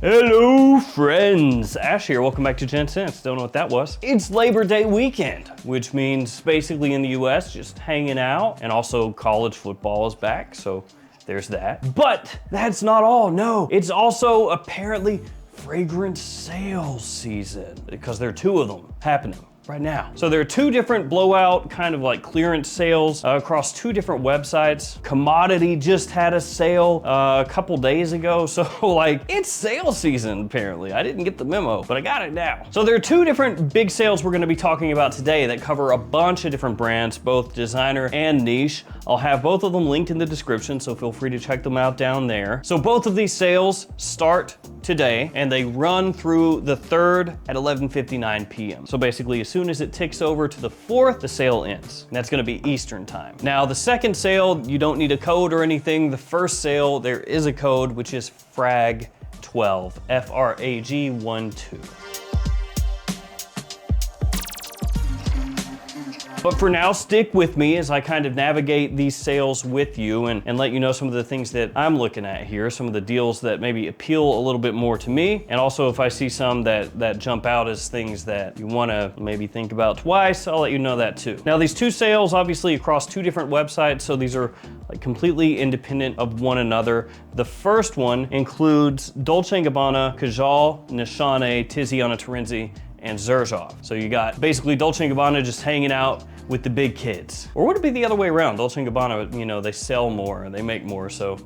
Hello friends, Ash here, welcome back to Gen Sense. Don't know what that was. It's Labor Day weekend, which means basically in the US, just hanging out, and also college football is back, so there's that. But that's not all, no. It's also apparently fragrance sales season, because there are two of them happening right now. So there are two different blowout kind of like clearance sales across two different websites. Commodity just had a sale a couple days ago. So like it's sale season apparently. I didn't get the memo, but I got it now. So there are two different big sales we're gonna be talking about today that cover a bunch of different brands, both designer and niche. I'll have both of them linked in the description, so feel free to check them out down there. So both of these sales start today and they run through the 3rd at 11:59 p.m. So basically as soon as it ticks over to the 4th, the sale ends. And that's gonna be Eastern time. Now the second sale, you don't need a code or anything. The first sale, there is a code, which is FRAG12, F-R-A-G-1-2. But for now, stick with me as I kind of navigate these sales with you and let you know some of the things that I'm looking at here, some of the deals that maybe appeal a little bit more to me, and also if I see some that jump out as things that you wanna maybe think about twice, I'll let you know that too. Now these two sales, obviously across two different websites, so these are like completely independent of one another. The first one includes Dolce Gabbana, Xerjoff, Nishane, Tiziana Terenzi, and Xerjoff. So you got basically Dolce Gabbana just hanging out with the big kids. Or would it be the other way around? Dolce Gabbana, you know, they sell more, they make more, so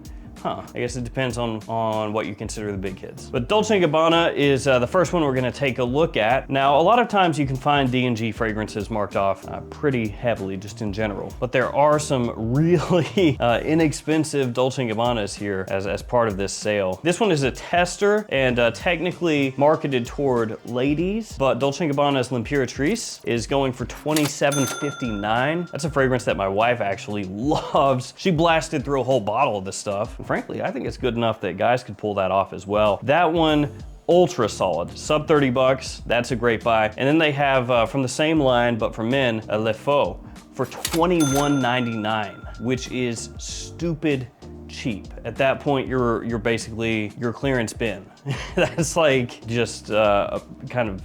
I guess it depends on what you consider the big kids. But Dolce Gabbana is the first one we're gonna take a look at. Now, a lot of times you can find D&G fragrances marked off pretty heavily just in general, but there are some really inexpensive Dolce Gabbanas here as part of this sale. This one is a tester and technically marketed toward ladies, but Dolce Gabbana's L'Imperatrice is going for $27.59. That's a fragrance that my wife actually loves. She blasted through a whole bottle of this stuff. Frankly, I think it's good enough that guys could pull that off as well. That one, ultra solid, sub 30 bucks. That's a great buy. And then they have from the same line, but for men, a Le Faux for $21.99, which is stupid cheap. At that point, you're basically your clearance bin. That's like just kind of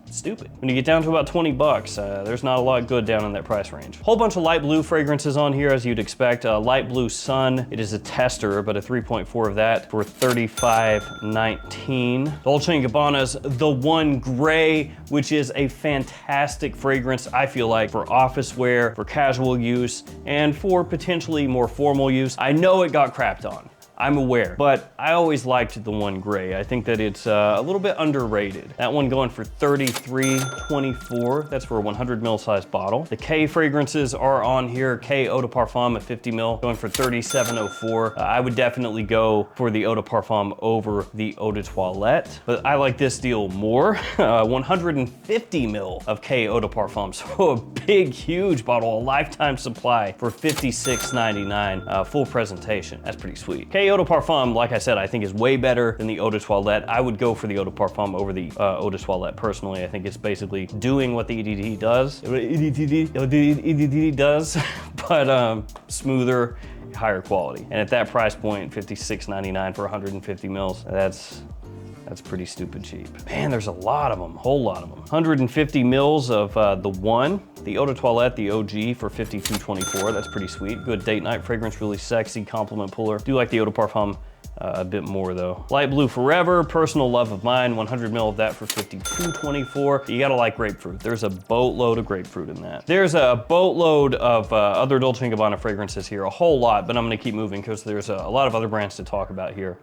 stupid. When you get down to about 20 bucks, there's not a lot good down in that price range. Whole bunch of light blue fragrances on here, as you'd expect. Light Blue Sun, it is a tester, but a 3.4 of that for $35.19. Dolce & Gabbana's The One Gray, which is a fantastic fragrance, I feel like, for office wear, for casual use, and for potentially more formal use. I know it got crapped on. I'm aware, but I always liked The One Gray. I think that it's a little bit underrated. That one going for $33.24. That's for a 100 ml size bottle. The K fragrances are on here. K Eau de Parfum at 50 ml going for $37.04. I would definitely go for the Eau de Parfum over the Eau de Toilette, but I like this deal more. 150 ml of K Eau de Parfum, so a big, huge bottle, a lifetime supply for $56.99. Full presentation. That's pretty sweet. K Eau de Parfum, like I said, I think is way better than the Eau de Toilette. I would go for the Eau de Parfum over the Eau de Toilette personally. I think it's basically doing what the EDD does. EDD does, but smoother, higher quality. And at that price point, $56.99 for 150 mils, that's pretty stupid cheap. Man, there's a lot of them, whole lot of them. 150 mils of the one, the Eau de Toilette, the OG for $52.24. That's pretty sweet. Good date night fragrance, really sexy, compliment puller. Do like the Eau de Parfum a bit more though. Light Blue Forever, personal love of mine, 100 mil of that for $52.24. You gotta like grapefruit. There's a boatload of grapefruit in that. There's a boatload of other Dolce & Gabbana fragrances here, a whole lot, but I'm gonna keep moving because there's a lot of other brands to talk about here.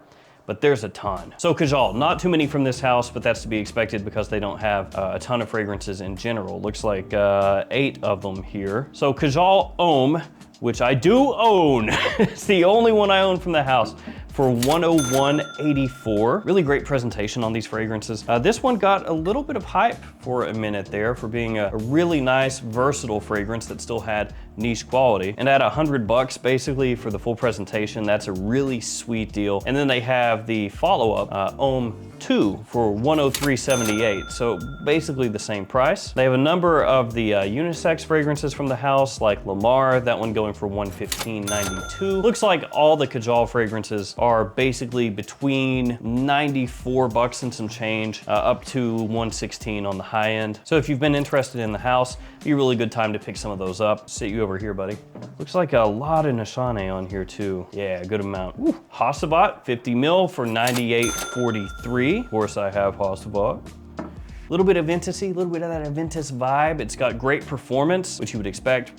But there's a ton. So Xerjoff, not too many from this house, but that's to be expected because they don't have a ton of fragrances in general. Looks like 8 of them here. So Xerjoff Homme, which I do own. It's the only one I own from the house for $101.84. Really great presentation on these fragrances. This one got a little bit of hype for a minute there for being a really nice, versatile fragrance that still had niche quality. And at $100 basically for the full presentation, that's a really sweet deal. And then they have the follow-up, Homme 2 for $103.78. So basically the same price. They have a number of the unisex fragrances from the house, like Lamar, that one going for $115.92. Looks like all the Xerjoff fragrances are basically between $94 and some change, up to $116 on the high end. So if you've been interested in the house, be a really good time to pick some of those up. Sit you over here, buddy. Looks like a lot of Nishane on here too. Yeah, a good amount. Woo. Hasabat, 50 mil for $98.43. Of course I have Hasabat. A little bit of Aventus, a little bit of that Aventus vibe. It's got great performance, which you would expect.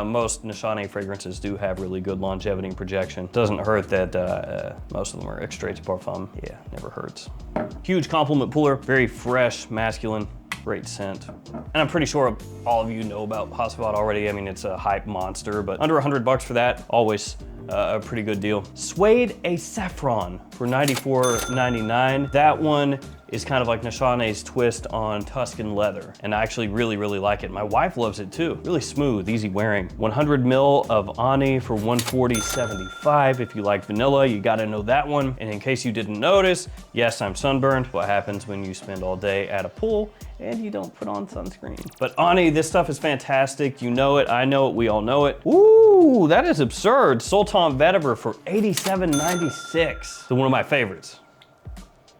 Most Nishane fragrances do have really good longevity and projection. Doesn't hurt that most of them are extrait de parfum. Yeah, never hurts. Huge compliment puller, very fresh, masculine, great scent. And I'm pretty sure all of you know about Hasabat already. I mean, it's a hype monster, but under $100 for that, always a pretty good deal. Suede a Saffron for $94.99. That one is kind of like Nishane's twist on Tuscan leather. And I actually really, really like it. My wife loves it too. Really smooth, easy wearing. 100 mil of Ani for $140.75. If you like vanilla, you gotta know that one. And in case you didn't notice, yes, I'm sunburned. What happens when you spend all day at a pool and you don't put on sunscreen? But Ani, this stuff is fantastic. You know it, I know it, we all know it. Ooh, that is absurd. Sultan Vetiver for $87.96. So one of my favorites.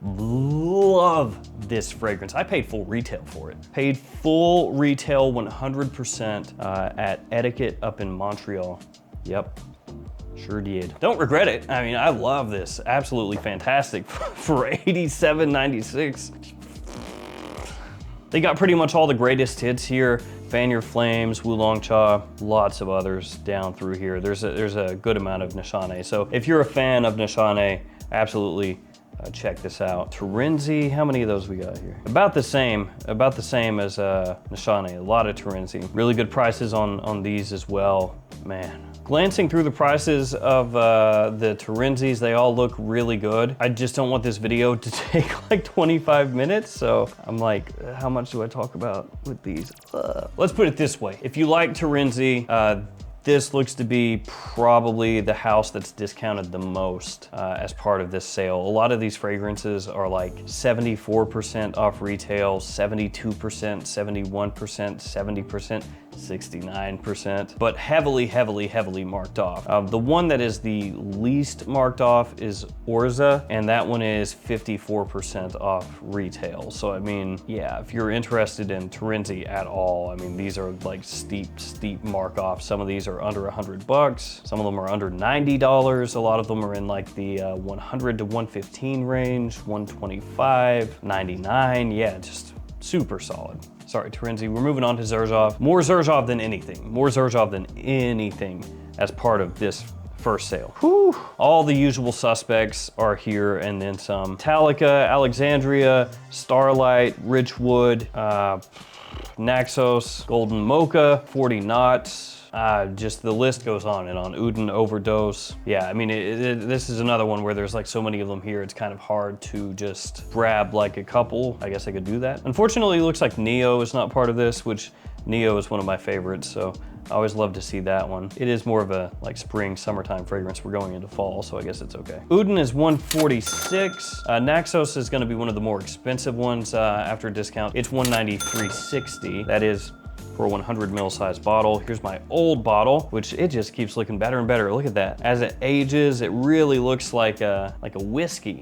Love this fragrance. I paid full retail for it. Paid full retail 100% at Etiquette up in Montreal. Yep, sure did. Don't regret it. I mean, I love this. Absolutely fantastic for $87.96. They got pretty much all the greatest hits here. Fan Your Flames, Wulong Cha, lots of others down through here. There's a good amount of Nishane. So if you're a fan of Nishane, absolutely check this out. Terenzi, how many of those we got here? About the same as Nishane, a lot of Terenzi. Really good prices on these as well, man. Glancing through the prices of the Terenzis, they all look really good. I just don't want this video to take like 25 minutes, so I'm like, how much do I talk about with these? Let's put it this way. If you like Terenzi, this looks to be probably the house that's discounted the most as part of this sale. A lot of these fragrances are like 74% off retail, 72%, 71%, 70%, 69%, but heavily, heavily, heavily marked off. The one that is the least marked off is Orza, and that one is 54% off retail. So I mean, yeah, if you're interested in Terenzi at all, I mean, these are like steep mark off. Some of these are under $100. Some of them are under $90. A lot of them are in like the 100 to 115 range, 125, 99. Yeah, just super solid. Sorry, Terenzi, we're moving on to Xerjoff. More Xerjoff than anything. More Xerjoff than anything as part of this first sale. Whew. All the usual suspects are here and then some. Metallica, Alexandria, Starlight, Richwood, Naxos, Golden Mocha, 40 Knots. Just the list goes on and on. Uden Overdose. Yeah, I mean, this is another one where there's like so many of them here, it's kind of hard to just grab like a couple. I guess I could do that. Unfortunately, it looks like Neo is not part of this, which Neo is one of my favorites, so I always love to see that one. It is more of a like spring, summertime fragrance. We're going into fall, so I guess it's okay. Uden is $146. Naxos is gonna be one of the more expensive ones after discount. It's $193.60. That is for a 100 ml size bottle. Here's my old bottle, which it just keeps looking better and better. Look at that. As it ages, it really looks like a whiskey.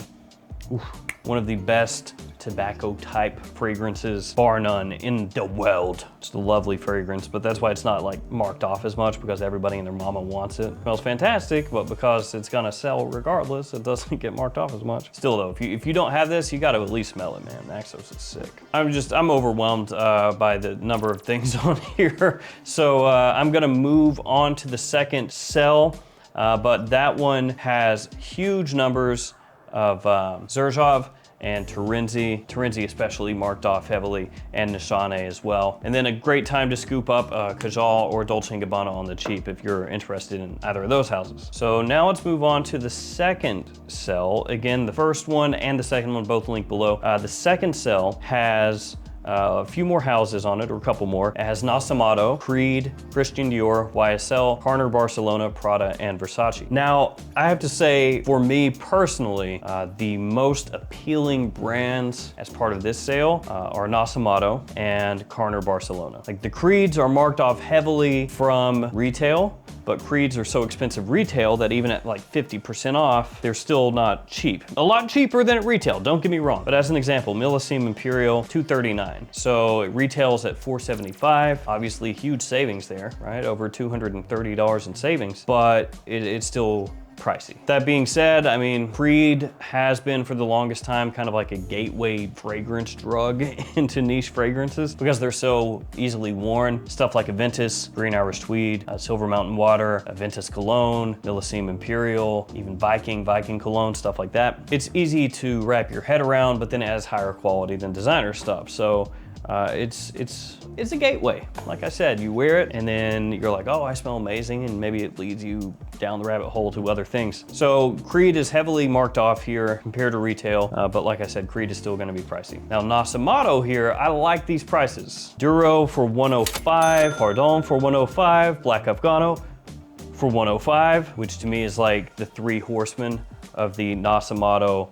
Oof. One of the best tobacco type fragrances, bar none, in the world. It's a lovely fragrance, but that's why it's not like marked off as much, because everybody and their mama wants it. It smells fantastic, but because it's gonna sell regardless, it doesn't get marked off as much. Still though, if you don't have this, you gotta at least smell it, man. Naxos is sick. I'm overwhelmed by the number of things on here. So I'm gonna move on to the second cell, but that one has huge numbers of Xerjoff and Terenzi especially marked off heavily, and Nishane as well. And then a great time to scoop up Kajal or Dolce Gabbana on the cheap if you're interested in either of those houses. So now let's move on to the second cell. Again, the first one and the second one both linked below. The second cell has a few more houses on it, or a couple more. It has Nasomatto, Creed, Christian Dior, YSL, Carner Barcelona, Prada, and Versace. Now, I have to say, for me personally, the most appealing brands as part of this sale are Nasomatto and Carner Barcelona. Like, the Creeds are marked off heavily from retail, but Creeds are so expensive retail that even at like 50% off, they're still not cheap. A lot cheaper than at retail, don't get me wrong. But as an example, Millesime Imperial, $239. So it retails at $475. Obviously huge savings there, right? Over $230 in savings, but it's still pricey. That being said, I mean, Creed has been for the longest time kind of like a gateway fragrance drug into niche fragrances because they're so easily worn. Stuff like Aventus, Green Irish Tweed, Silver Mountain Water, Aventus Cologne, Millesime Imperial, even Viking Cologne, stuff like that. It's easy to wrap your head around, but then it has higher quality than designer stuff. So it's a gateway. Like I said, you wear it and then you're like, oh, I smell amazing, and maybe it leads you down the rabbit hole to other things. So Creed is heavily marked off here compared to retail, but like I said, Creed is still gonna be pricey. Now Nasomatto here, I like these prices. Duro for $105, Pardon for $105, Black Afgano for $105, which to me is like the three horsemen of the Nasomatto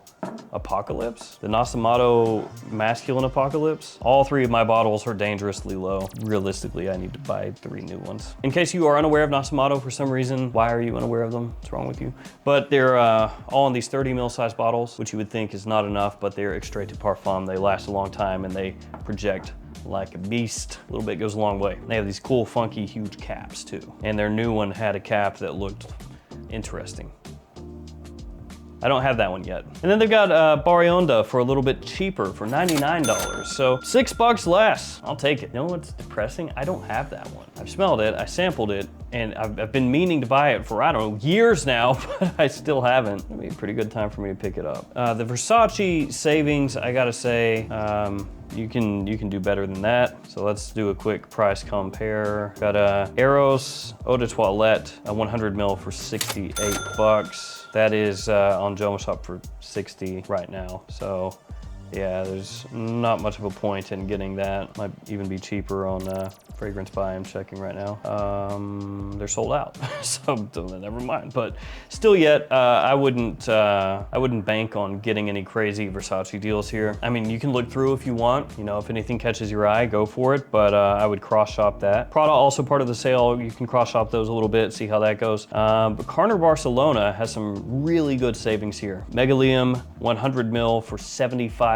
apocalypse, the Nasomatto masculine apocalypse. All three of my bottles are dangerously low. Realistically, I need to buy 3 new ones. In case you are unaware of Nasomatto for some reason, why are you unaware of them? What's wrong with you? But they're all in these 30 ml size bottles, which you would think is not enough, but they're extrait de parfum. They last a long time and they project like a beast. A little bit goes a long way. They have these cool, funky, huge caps too. And their new one had a cap that looked interesting. I don't have that one yet. And then they've got Barionda for a little bit cheaper, for $99. So $6 less, I'll take it. You know what's depressing? I don't have that one. I've smelled it, I sampled it, and I've been meaning to buy it for, I don't know, years now, but I still haven't. It'll be a pretty good time for me to pick it up. The Versace savings, I gotta say, you can do better than that. So let's do a quick price compare. Got Eros Eau de Toilette, 100 ml for $68. That is on Joma Shop for $60 right now. So yeah, there's not much of a point in getting that. Might even be cheaper on Fragrance Buy, I'm checking right now. They're sold out, so never mind. But still yet, I wouldn't bank on getting any crazy Versace deals here. I mean, you can look through if you want. You know, if anything catches your eye, go for it, but I would cross shop that. Prada also part of the sale. You can cross shop those a little bit, see how that goes. But Carner Barcelona has some really good savings here. Megalium 100 ml for $75.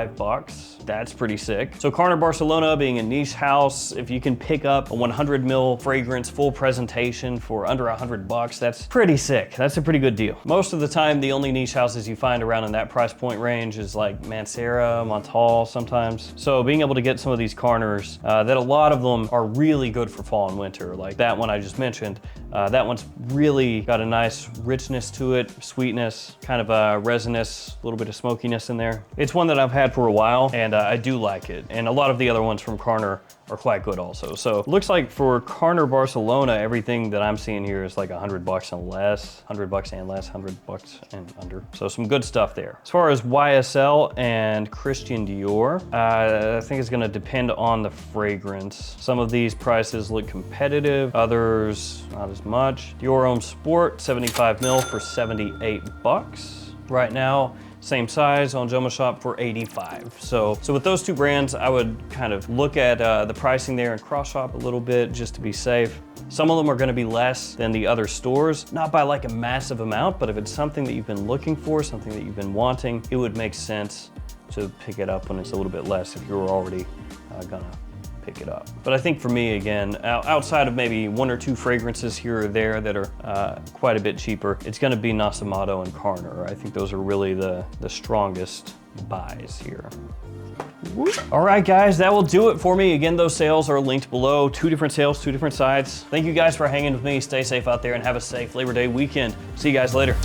That's pretty sick. So Carner Barcelona being a niche house, if you can pick up a 100 ml fragrance full presentation for under $100, that's pretty sick. That's a pretty good deal. Most of the time, the only niche houses you find around in that price point range is like Mancera, Montal sometimes. So being able to get some of these Carners, that a lot of them are really good for fall and winter, like that one I just mentioned. That one's really got a nice richness to it, sweetness, kind of a resinous, a little bit of smokiness in there. It's one that I've had for a while, and I do like it. And a lot of the other ones from Carner are quite good also. So looks like for Carner Barcelona, everything that I'm seeing here is like $100 and less, $100 and less, $100 and under. So some good stuff there. As far as YSL and Christian Dior, I think it's gonna depend on the fragrance. Some of these prices look competitive, others not as much. Dior Homme Sport, 75 ml for $78 right now. Same size on Joma Shop for $85. So with those two brands, I would kind of look at the pricing there and cross shop a little bit just to be safe. Some of them are gonna be less than the other stores, not by like a massive amount, but if it's something that you've been looking for, something that you've been wanting, it would make sense to pick it up when it's a little bit less if you're already gonna pick it up. But I think for me, again, outside of maybe 1 or 2 fragrances here or there that are quite a bit cheaper, it's gonna be Nasomatto and Carner. I think those are really the strongest buys here. All right, guys, that will do it for me. Again, those sales are linked below. 2 different sales, 2 different sides. Thank you guys for hanging with me. Stay safe out there and have a safe Labor Day weekend. See you guys later.